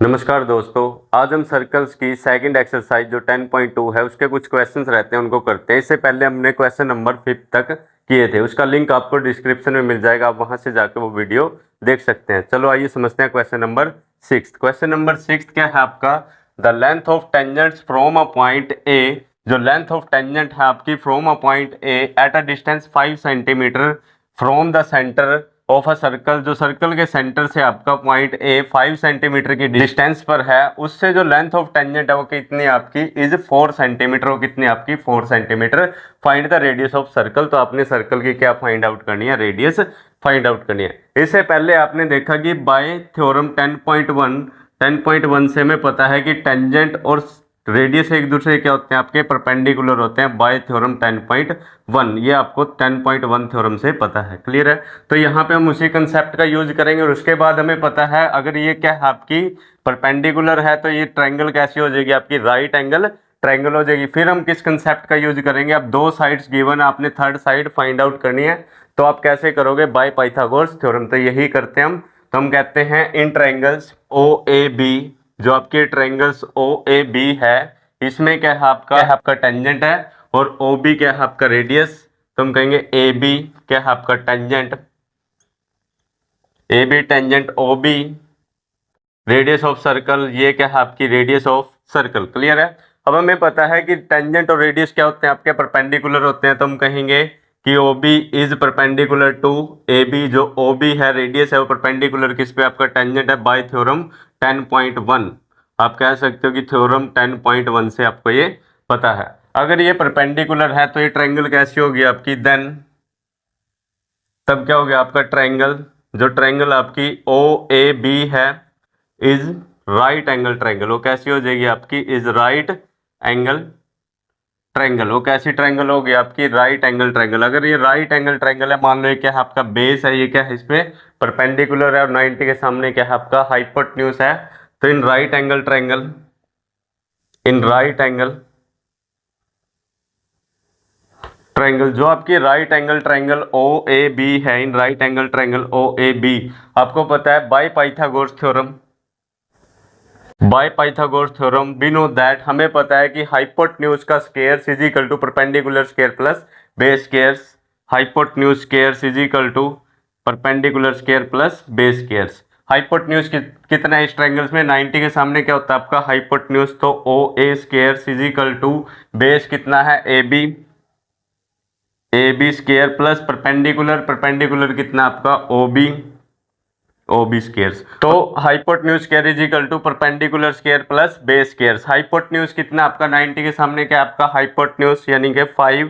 नमस्कार दोस्तों, आज हम सर्कल्स की सेकंड एक्सरसाइज जो 10.2 है उसके कुछ क्वेश्चंस रहते हैं उनको करते हैं। इससे पहले हमने क्वेश्चन नंबर 5 तक किए थे, उसका लिंक आपको डिस्क्रिप्शन में मिल जाएगा, आप वहां से जाकर वो वीडियो देख सकते हैं। चलो आइए समझते हैं क्वेश्चन नंबर 6। क्वेश्चन नंबर 6 क्या है आपका, the length of tangents from a point A. जो लेंथ ऑफ टेंजेंट है आपकी from a point A at a distance 5 centimetre from the centre of a circle, जो सर्कल के सेंटर से आपका पॉइंट ए 5 सेंटीमीटर की डिस्टेंस पर है, उससे जो लेंथ ऑफ टेंजेंट है वो कितनी आपकी इज 4 सेंटीमीटर। वो कितनी आपकी 4 centimetre. Find the radius of circle. तो आपने सर्कल की क्या फाइंड आउट करनी है, रेडियस फाइंड आउट करनी है। इससे पहले आपने देखा कि बाय थ्योरम 10.1 से हमें पता है कि टेंजेंट और रेडियस एक दूसरे क्या होते हैं, आपके परपेंडिकुलर होते हैं बाय थ्योरम 10.1। ये आपको 10.1 थ्योरम से पता है, क्लियर है। तो यहाँ पे हम उसी कंसेप्ट का यूज करेंगे और उसके बाद हमें पता है अगर ये क्या है आपकी परपेंडिकुलर है तो ये ट्रायंगल कैसी हो जाएगी, आपकी राइट एंगल ट्रायंगल हो जाएगी। फिर हम किस कंसेप्ट का यूज करेंगे, अब दो साइड्स गिवन है, आपने थर्ड साइड फाइंड आउट करनी है। तो आप कैसे करोगे, बाय पाइथागोरस थ्योरम। तो यही करते हैं हम। तो हम कहते हैं in triangles O A B, जो आपके ट्रायंगल्स ओ ए बी है, इसमें क्या है आपका टेंजेंट है और ओ बी क्या है आपका रेडियस। तो हम कहेंगे ए बी क्या है आपका tangent, A B tangent O B, radius of circle ये क्या है आपकी रेडियस ऑफ सर्कल, क्लियर है। अब हमें पता है कि टेंजेंट और रेडियस क्या होते हैं, आपके परपेंडिकुलर होते हैं। तो हम कहेंगे कि O B is perpendicular to A B. जो ओ बी है रेडियस है वो परपेंडिकुलर किस पे, आपका टेंजेंट है बाय थ्योरम 10.1। आप कह सकते हो कि थ्योरम 10.1 से आपको ये पता है। अगर ये परपेंडिकुलर है तो ये ट्रायंगल कैसी होगी आपकी, देन तब क्या हो गया आपका ट्रायंगल, जो ट्रायंगल आपकी ओ ए बी है इज राइट एंगल ट्रायंगल। वो कैसी हो जाएगी आपकी, इज राइट एंगल ट्रायंगल। वो कैसी ट्रायंगल होगी आपकी, राइट एंगल ट्रायंगल। अगर ये राइट एंगल ट्रायंगल है, मान लो ये क्या है आपका बेस है, ये क्या है इसमें परपेंडिकुलर है और 90 के सामने क्या है आपका हाइपोटेन्यूज है। तो in right angle triangle, in right angle triangle, जो आपकी right angle triangle O A B है, in right angle triangle O A B आपको पता है by Pythagoras theorem, by Pythagoras theorem we know that, हमें पता है कि हाइपोटेन्यूज का square is equal to perpendicular square plus base square. Hypotenuse square is equal to perpendicular square plus base square. Hypotenuse कितना है इस ट्रायंगल्स में, 90 के सामने क्या होता है आपका हाइपोटेन्यूज। तो O A square is equal to base कितना है A B square plus perpendicular, perpendicular कितना आपका ओ बी स्क्वायर। तो hypotenuse square is equal to perpendicular square plus base square. Hypotenuse कितना आपका 90 के सामने क्या आपका हाइपोटेन्यूज यानी कि 5,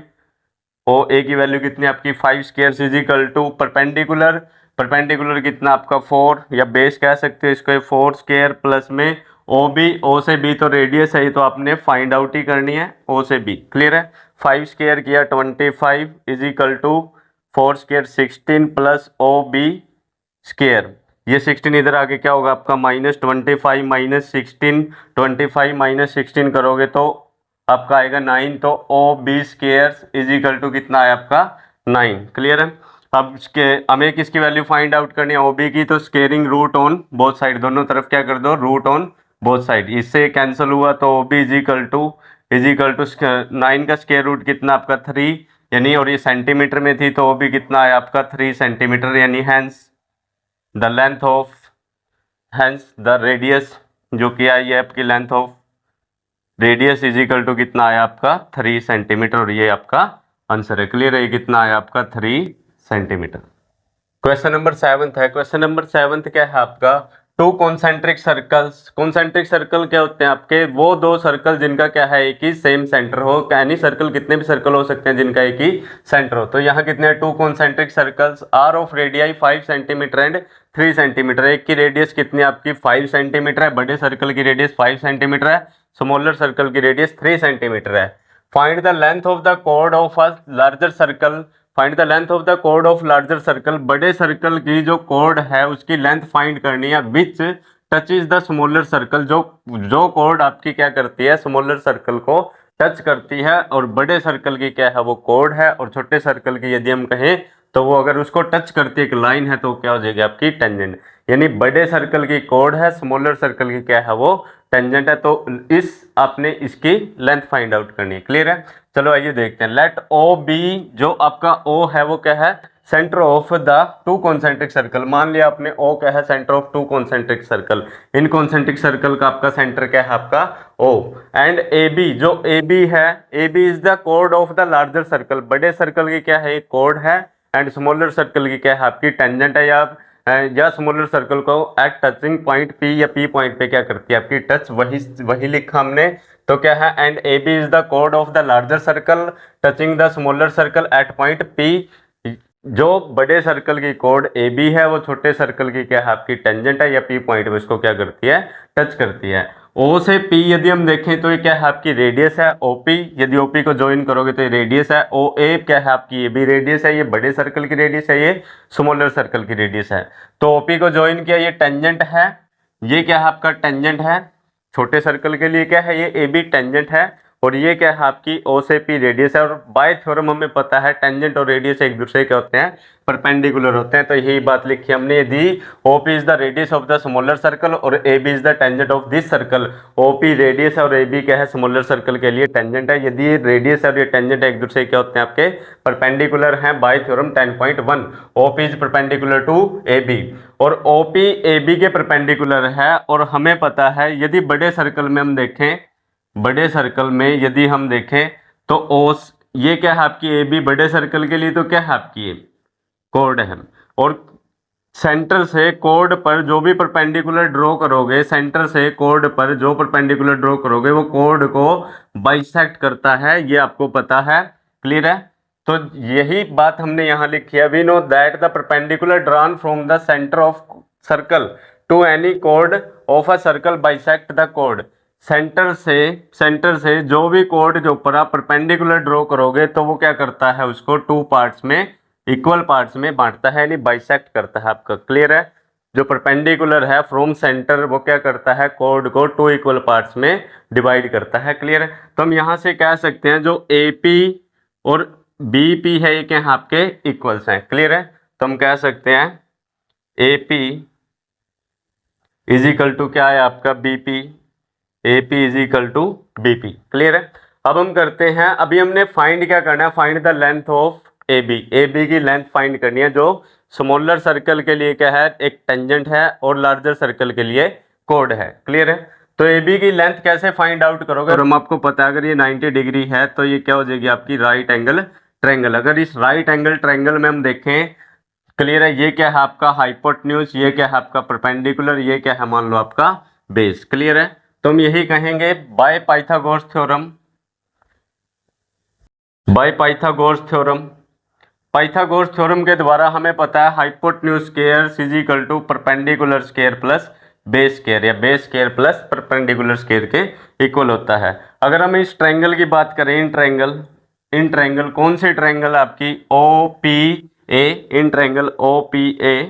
ओ ए की वैल्यू कितनी आपकी 5 square is equal to perpendicular, perpendicular कितना आपका 4 या बेस कह सकते हो इसको 4 स्क्वायर प्लस में ओ बी, ओ से बी तो रेडियस है, तो आपने फाइंड आउट ही करनी है ओ से बी, क्लियर है। 5 स्क्वायर किया 25 is equal to 4 square 16 plus O B square. ये 16 इधर आके क्या होगा आपका -25 माइनस 16, 25 माइनस 16 करोगे तो आपका आएगा 9। तो O B square is equal to कितना है आपका 9, क्लियर है। अब इसके हमें किसकी वैल्यू फाइंड आउट करनी है, ओ बी की। तो squaring root on both side, दोनों तरफ क्या कर दो रूट ऑन बोथ साइड। इससे कैंसिल हुआ तो O B is equal to 9 का स्क्वायर रूट कितना आपका 3 यानी, और ये सेंटीमीटर में थी तो ओ बी कितना है आपका 3 सेंटीमीटर यानी hence the length of, hence the radius जो कि आई है आपकी length of radius is equal to कितना आया आपका 3 सेंटीमीटर। और ये आपका आंसर है, क्लियर है। ये कितना आया आपका 3 सेंटीमीटर। क्वेश्चन नंबर 7 है। क्वेश्चन नंबर 7 क्या है आपका, to concentric circles. Concentric circle क्या होते हैं आपके, वो दो सर्कल जिनका क्या है एक ही सेम सेंटर हो। एनी सर्कल, कितने भी सर्कल हो सकते हैं जिनका एक ही सेंटर हो। तो यहाँ कितने two concentric circles are of radii 5 centimetre and 3 centimetre. एक की रेडियस कितनी आपकी 5 सेंटीमीटर है, बड़े सर्कल की रेडियस 5 सेंटीमीटर है, स्मॉलर सर्कल की रेडियस 3 सेंटीमीटर है। Find the length of the chord of a larger circle, find the length of the chord of larger circle. बड़े सर्कल की जो कॉर्ड है उसकी लेंथ फाइंड करनी है, which touches the smaller circle. जो कॉर्ड आपकी क्या करती है, स्मॉलर सर्कल को टच करती है, और बड़े सर्कल की क्या है वो कॉर्ड है, और छोटे सर्कल की यदि हम कहें तो वो अगर उसको टच करती है एक लाइन है तो क्या हो जाएगी आपकी टेंजेंट। यानी बड़े सर्कल की कोड है, स्मॉलर सर्कल की क्या है वो टेंजेंट है। तो इस आपने इसकी लेंथ फाइंड आउट करनी है। क्लियर है। चलो आइए देखते हैं। लेट ओ बी, जो आपका ओ है वो क्या है, centre of the two concentric circle. मान लिया आपने ओ क्या है, centre of to concentric circle. In concentric circle का आपका सेंटर क्या है, आपका ओ। एंड ए बी, जो ए बी है, ए बी इज द कोड ऑफ द लार्जर सर्कल। बड़े सर्कल की क्या है, एक कोड है। एंड स्मॉलर सर्कल की क्या है, आपकी टेंजेंट है। या स्मॉलर सर्कल को एट टचिंग पॉइंट पी या पी पॉइंट पे क्या करती है, आपकी टच। वही लिखा हमने। तो क्या है, and A B is the कोड of the larger circle touching the smaller circle at point P. जो बड़े सर्कल की कोड ए बी है वो छोटे सर्कल की क्या है, आपकी टेंजेंट है या पी पॉइंट में इसको क्या करती है, टच करती है। ओ से पी यदि हम देखें तो ये क्या है, आपकी रेडियस है ओपी। यदि ओपी को ज्वाइन करोगे तो ये रेडियस है। ओ ए क्या है आपकी, ये भी रेडियस है। ये बड़े सर्कल की रेडियस है, ये स्मॉलर सर्कल की रेडियस है। तो ओपी को ज्वाइन किया, ये टेंजेंट है। ये क्या है, आपका टेंजेंट है। छोटे सर्कल के लिए क्या है, ये ए बी टेंजेंट है। और ये क्या है, आपकी ओ से पी रेडियस है। और बाय थ्योरम हमें पता है टेंजेंट और रेडियस एक दूसरे के होते हैं, परपेंडिकुलर होते हैं। तो यही बात लिखी हमने, यदि OP is the radius of the smaller circle और AB is the tangent of this circle. OP radius है और AB क्या है, स्मॉलर सर्कल के लिए टेंजेंट है। यदि रेडियस और ये टेंजेंट एक दूसरे के होते हैं, आपके परपेंडिकुलर हैं, by theorem 10.1 OP is perpendicular to AB। और OP AB के परपेंडिकुलर है। और हमें पता है यदि बड़े सर्कल में हम देखें, बड़े सर्कल में यदि हम देखें तो ओस, ये क्या है आपकी ए बी, बड़े सर्कल के लिए तो क्या है आपकी कोड है। और सेंटर से कोड पर जो भी परपेंडिकुलर ड्रॉ करोगे, सेंटर से कोड पर जो परपेंडिकुलर ड्रॉ करोगे वो कोड को बाइसेक्ट करता है, ये आपको पता है। क्लियर है। तो यही बात हमने यहाँ लिखी है। We know that the perpendicular drawn from the centre of circle to any code of a circle bisect the code. Centre से जो भी कोड के ऊपर आप परपेंडिकुलर ड्रॉ करोगे तो वो क्या करता है, उसको टू पार्ट्स में, इक्वल पार्ट्स में बांटता है, यानी बाइसेक्ट करता है आपका। क्लियर है। जो परपेंडिकुलर है फ्रॉम सेंटर वो क्या करता है, कोड को टू इक्वल पार्ट्स में डिवाइड करता है। क्लियर है। तो हम यहाँ से कह सकते हैं जो AP और BP है ये क्या है, आपके इक्वल्स हैं। क्लियर है। तो हम कह सकते हैं AP इज इक्वल टू क्या है आपका BP, AP is equal to BP। Clear है। अब हम करते हैं, अभी हमने फाइंड क्या करना है, find the length of AB। AB की लेंथ फाइंड करनी है, जो स्मॉलर सर्कल के लिए क्या है, एक टेंजेंट है और लार्जर सर्कल के लिए कोड है। क्लियर है। तो AB की लेंथ कैसे फाइंड आउट करोगे, और हम आपको पता है अगर ये 90 डिग्री है तो ये क्या हो जाएगी आपकी राइट एंगल ट्रायंगल। अगर इस राइट एंगल ट्रायंगल में हम देखें, क्लियर है, ये क्या है आपका हाइपोटेन्यूज, ये क्या है आपका परपेंडिकुलर, ये क्या है मान लो आपका बेस। क्लियर है। तो हम यही कहेंगे by Pythagoras theorem, by Pythagoras theorem. Pythagoras theorem के द्वारा हमें पता है hypotenuse square is equal to perpendicular square plus base square, या base square plus perpendicular square के इक्वल होता है। अगर हम इस ट्रायंगल की बात करें, इन ट्रायंगल कौन से ट्रायंगल आपकी OPA, इन ट्रायंगल OPA।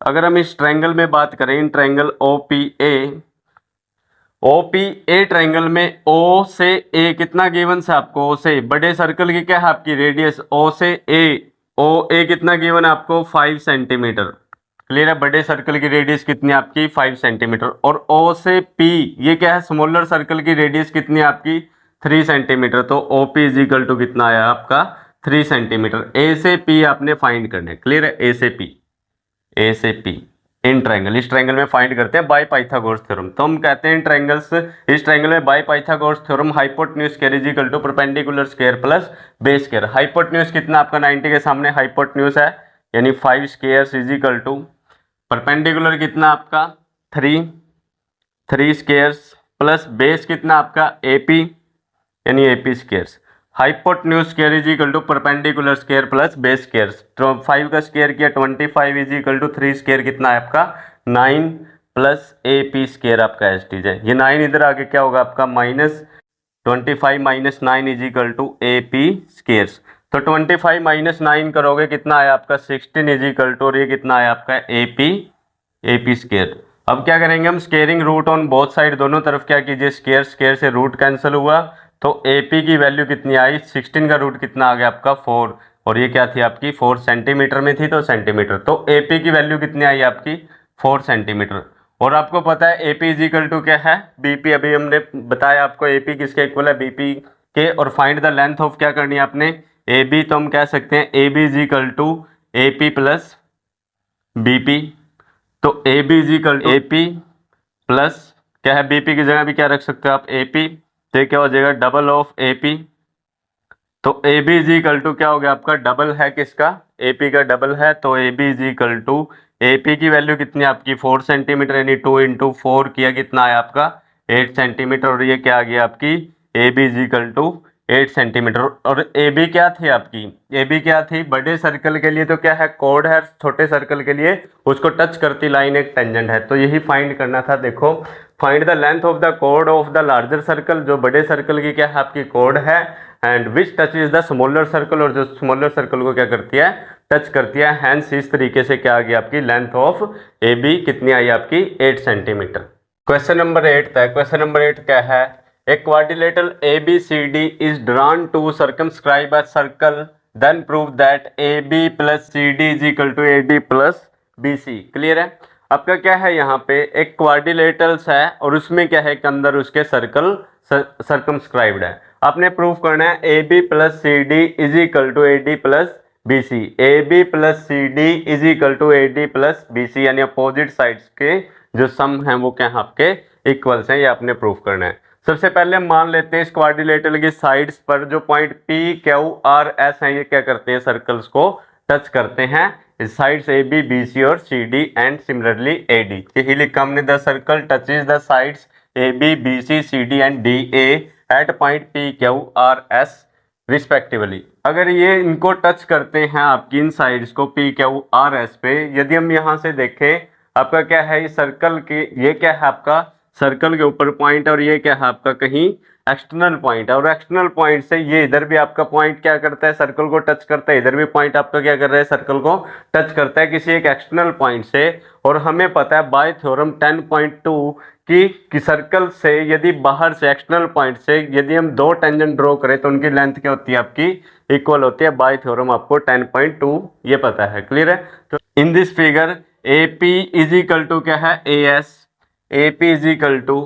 अगर हम इस ट्रायंगल में बात करें, इन ट्रायंगल OPA ट्रायंगल में O से A कितना गिवन है आपको, O से बड़े सर्कल की क्या है आपकी रेडियस, O से A, OA कितना गिवन है आपको 5 सेंटीमीटर। क्लियर है। बड़े सर्कल की रेडियस कितनी है आपकी 5 सेंटीमीटर। और O से P ये क्या है, स्मॉलर सर्कल की रेडियस कितनी है आपकी 3 सेंटीमीटर। तो OP इज इक्वल टू कितना आया आपका 3 सेंटीमीटर। A से P आपने फाइंड करना है। क्लियर है। A से P इन ट्रायंगल, इस ट्रायंगल में फाइंड करते हैं बाय पाइथागोरस थ्योरम। तो हम कहते हैं इन ट्रायंगल्स, इस ट्रायंगल में by Pythagoras theorem hypotenuse square is equal to perpendicular square plus base square. Hypotenuse कितना आपका 90 के सामने हाइपोटेन्यूज है, यानी 5 square is equal to perpendicular कितना आपका 3 स्क्वायर प्लस बेस कितना आपका AP, यानी AP square. Hypotenuse square is equal to perpendicular square plus base square. तो 5 का स्क्वायर किया 25 इज इक्वल टू 3 स्क्वायर कितना है आपका 9 प्लस AP स्क्वायर आपका एसटीज है। ये 9 इधर आके क्या होगा आपका -25 minus 9 is equal to AP square. तो 25 माइनस 9 करोगे कितना आया आपका 16 इज इक्वल टू, और ये कितना आया आपका AP स्क्वायर। अब क्या करेंगे हम, squaring root on both side, दोनों तरफ क्या कीजिए स्क्वायर, स्क्वायर से रूट कैंसिल हुआ। तो AP की वैल्यू कितनी आई 16 का रूट कितना आ गया आपका 4, और ये क्या थी आपकी 4 सेंटीमीटर में थी तो सेंटीमीटर, तो एपी की वैल्यू कितनी आई आपकी 4 सेंटीमीटर। और आपको पता है एपी इज इक्वल टू क्या है बीपी, अभी हमने बताया आपको एपी किसके इक्वल है बीपी के। और फाइंड द लेंथ ऑफ क्या करनी है आपने ए बी, तो हम कह सकते हैं A B is equal to A P plus B P. तो A B is equal to A P plus क्या है बीपी की जगह भी क्या रख सकते हो आप ए पी, तो क्या हो जाएगा डबल ऑफ ए पी। तो A B is equal to क्या हो गया आपका डबल है किसका ए पी का डबल है, तो A B is equal to A P की वैल्यू कितनी है आपकी 4 सेंटीमीटर, यानी 2 इंटू 4 किया कितना आया आपका 8 सेंटीमीटर। और ये क्या आ गया आपकी A B is equal to 8 centimetre. और ए बी क्या थी आपकी ए बी क्या थी बड़े सर्कल के लिए तो क्या है कोड है, छोटे सर्कल के लिए उसको टच करती लाइन एक टेंजेंट है, तो यही फाइंड करना था। देखो find the length of the कोड ऑफ द लार्जर सर्कल, जो बड़े सर्कल की क्या है आपकी कोड है, and which touch is the smaller circle, और जो स्मॉलर सर्कल को क्या करती है टच करती है। हैंस इस तरीके से क्या आ गया आपकी लेंथ ऑफ ए बी कितनी आई आपकी 8 सेंटीमीटर। क्वेश्चन नंबर 8 था। क्वेश्चन नंबर 8 क्या है a quadrilateral A B C D is drawn to circumscribe a circle, then prove that A B plus C D is equal to A D plus B C. Clear है। आपका क्या है यहाँ पे एक quadrilaterals है और उसमें क्या है कि अंदर उसके सर्कल सर्कमस्क्राइब्ड है। आपने प्रूफ करना है A B plus C D is equal to A D plus B C. A B plus C D is equal to A D plus B C, यानी अपोजिट साइड्स के जो सम हैं वो क्या है आपके इक्वल्स हैं, ये आपने प्रूफ करना है। सबसे पहले मान लेते हैं इस क्वाड्रिलेटरल की साइड्स पर जो point P Q R S हैं ये क्या करते हैं सर्कल्स को टच करते हैं, sides A B B C और C D and similarly A D. यही लिखा हमने the circle touches the sides A B B C C D and D A at point P Q R S respectively. अगर ये इनको touch करते हैं आपकी इन साइड्स को पी क्यू आर एस पे, यदि हम यहाँ से देखें आपका क्या है ये सर्कल के ये क्या है आपका सर्कल के ऊपर पॉइंट और ये क्या है आपका कहीं एक्सटर्नल पॉइंट है, और एक्सटर्नल पॉइंट से ये इधर भी आपका पॉइंट क्या करता है सर्कल को टच करता है, इधर भी पॉइंट आपका क्या कर रहा है सर्कल को टच करता है किसी एक एक्सटर्नल पॉइंट से। और हमें पता है बाय थ्योरम 10.2 कि सर्कल से यदि बाहर से एक्सटर्नल पॉइंट से यदि हम दो टेंजेंट ड्रॉ करें तो उनकी लेंथ क्या होती है आपकी इक्वल होती है। बाय थ्योरम आपको 10.2 ये पता है। क्लियर है। तो in this figure A P is equal to क्या है A S, A P is equal to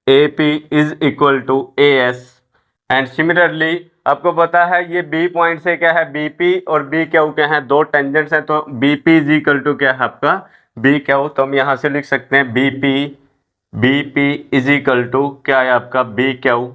A P is equal to A S, and similarly आपको पता है ये बी पॉइंट से क्या है बी पी और बी क्यू क्या है दो टेंजेंट्स हैं, तो B P is equal to क्या है आपका बी क्यू। तो हम यहाँ से लिख सकते हैं B P is equal to क्या है आपका B Q,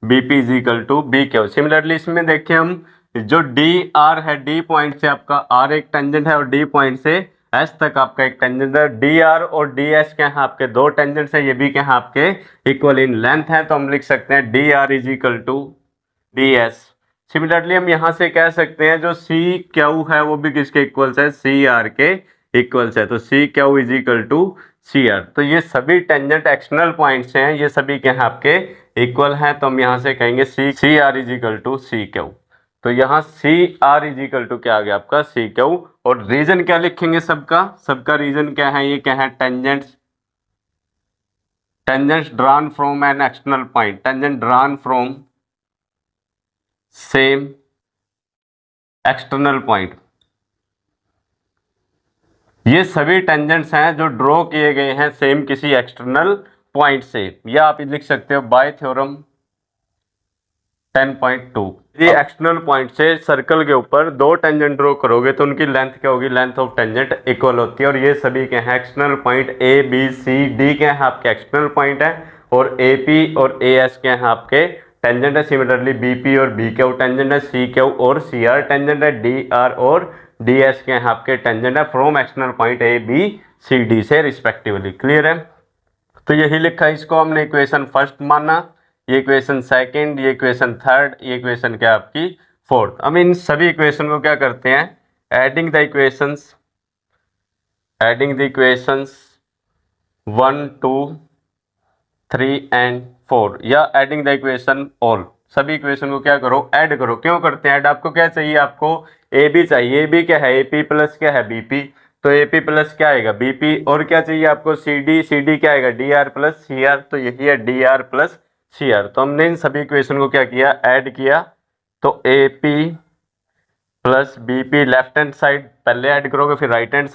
B P is equal to B Q. Similarly इसमें देखिए हम जो डी आर है डी पॉइंट से आपका आर एक टेंजेंट है और डी पॉइंट से एस तक आपका एक टेंजेंट है। डी आर और डी एस क्या है आपके दो टेंजेंट्स है, ये भी क्या है आपके इक्वल इन लेंथ है, तो हम लिख सकते हैं D R is equal to D S. Similarly हम यहाँ से कह सकते हैं जो सी क्यू है वो भी किसके इक्वल्स है सी आर के इक्वल्स है, तो C Q is equal to C R. तो ये सभी टेंजेंट एक्सटर्नल पॉइंट्स हैं, ये सभी क्या है आपके इक्वल हैं, तो हम यहाँ से कहेंगे C R is equal to C Q. तो यहाँ C R is equal to क्या आ गया आपका सी क्यू। और रीजन क्या लिखेंगे सबका रीजन क्या है ये क्या है tangents drawn from an external point, tangent drawn from same external point. ये सभी टेंजेंट्स हैं जो ड्रॉ किए गए हैं सेम किसी एक्सटर्नल पॉइंट से, या आप लिख सकते हो बाय थ्योरम 10.2। ये एक्सटर्नल पॉइंट से सर्कल के ऊपर दो टेंजेंट ड्रॉ करोगे तो उनकी लेंथ क्या होगी लेंथ ऑफ टेंजेंट इक्वल होती है। और ये सभी क्या है external point A B C D क्या है आपके एक्सटर्नल पॉइंट है, और ए पी और ए एस क्या है आपके टेंजेंट है। सिमिलरली बी पी और बी क्यू टेंजेंट है, सी क्यू और सी आर टेंजेंट है, डी आर और डी एस के हैं आपके टेंजेंट है from external point A B C D से रिस्पेक्टिवली। क्लियर है। तो यही लिखा, इसको हमने इक्वेशन फर्स्ट माना, ये इक्वेशन सेकंड, ये इक्वेशन थर्ड, ये इक्वेशन क्या आपकी फोर्थ। हम इन सभी इक्वेशन को क्या करते हैं एडिंग द इक्वेशंस 1 2 3 एंड 4, या एडिंग द इक्वेशन ऑल। सभी इक्वेशन को क्या करो ऐड करो। क्यों करते हैं ऐड, आपको क्या चाहिए आपको ए बी चाहिए, ए बी क्या है ए पी प्लस क्या है बी पी, तो ए पी प्लस क्या आएगा बी पी, और क्या चाहिए आपको सी डी क्या आएगा D R plus C R, तो यही है D R plus C R. तो हमने इन सभी इक्वेशन को क्या किया ऐड किया, तो A P plus B P left hand side पहले ऐड करोगे, फिर राइट हैंड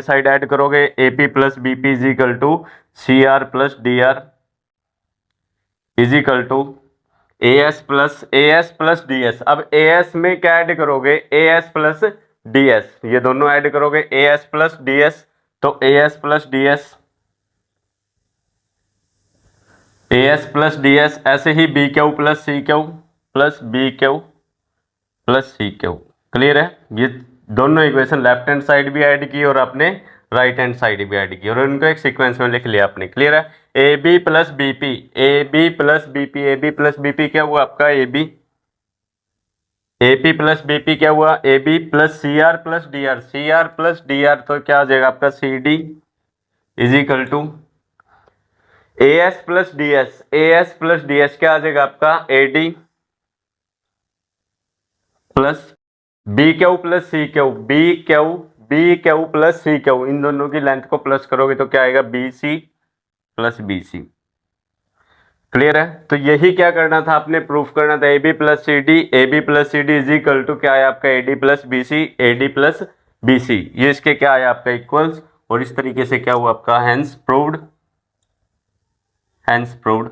साइड ऐड करोगे, A P plus B P is equal to C R plus D R is equal to A S plus D S. अब A S में क्या add करोगे, A S plus D S, ये दोनों add करोगे, A S plus D S, तो A S plus D S, A S plus D S, ऐसे ही B Q plus C Q plus B Q plus C Q. Clear है? ये दोनों equation left hand side भी add की और आपने राइट हैंड साइड भी ऐड की और उनको एक सीक्वेंस में लिख लिया आपने। क्लियर है? A B plus B P, A B plus B P, A B plus B P क्या हुआ आपका A B, A P plus B P क्या हुआ A B, plus C R plus D R, C R plus D R तो क्या आ जाएगा आपका C D is equal to A S plus D S, A S plus D S क्या आ जाएगा आपका A D plus B Q plus C Q, B Q plus C Q, इन दोनों की लेंथ को प्लस करोगे तो क्या आएगा B C plus B C. Clear है? तो यही क्या करना था आपने, प्रूफ करना था A B plus C D, A B plus C D is equal to क्या है आपका A D plus B C, A D plus B C, ये इसके क्या है आपका इक्वल्स, और इस तरीके से क्या हुआ आपका हैंस प्रूव्ड, हैंस प्रूव्ड।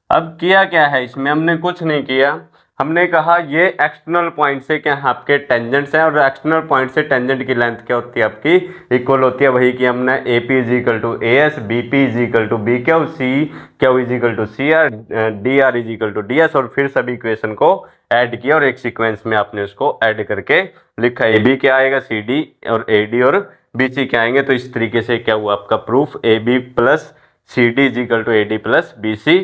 अब किया क्या है इसमें, हमने कुछ नहीं किया, हमने कहा ये एक्सटर्नल पॉइंट से क्या आपके टेंजेंट्स हैं और एक्सटर्नल पॉइंट से टेंजेंट की लेंथ क्या होती है आपकी इक्वल होती है, वही कि हमने A P is equal to A S, B P is equal to B Q, C Q is equal to C R, D R is equal to D S, और फिर सभी इक्वेशन को ऐड किया और एक सीक्वेंस में आपने उसको ऐड करके लिखा। ए बी क्या आएगा सी डी और ए डी और बी सी क्या आएंगे, तो इस तरीके से क्या हुआ आपका proof A B plus C D is equal to A D plus B C